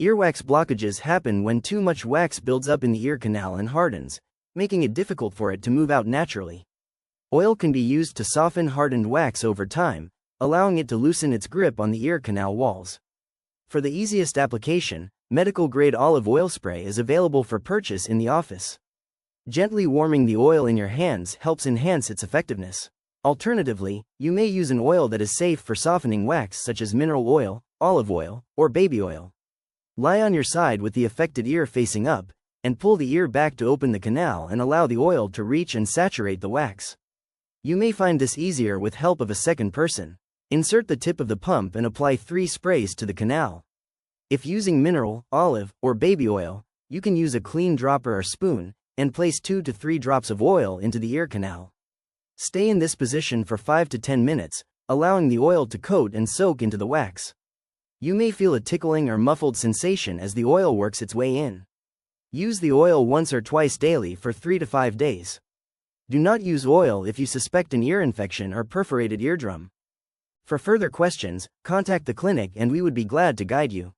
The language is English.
Earwax blockages happen when too much wax builds up in the ear canal and hardens, making it difficult for it to move out naturally. Oil can be used to soften hardened wax over time, allowing it to loosen its grip on the ear canal walls. For the easiest application, medical-grade olive oil spray is available for purchase in the office. Gently warming the oil in your hands helps enhance its effectiveness. Alternatively, you may use an oil that is safe for softening wax such as mineral oil, olive oil, or baby oil. Lie on your side with the affected ear facing up, and pull the ear back to open the canal and allow the oil to reach and saturate the wax. You may find this easier with help of a second person. Insert the tip of the pump and apply 3 sprays to the canal. If using mineral, olive, or baby oil, you can use a clean dropper or spoon, and place 2 to 3 drops of oil into the ear canal. Stay in this position for 5 to 10 minutes, allowing the oil to coat and soak into the wax. You may feel a tickling or muffled sensation as the oil works its way in. Use the oil once or twice daily for 3 to 5 days. Do not use oil if you suspect an ear infection or perforated eardrum. For further questions, contact the clinic and we would be glad to guide you.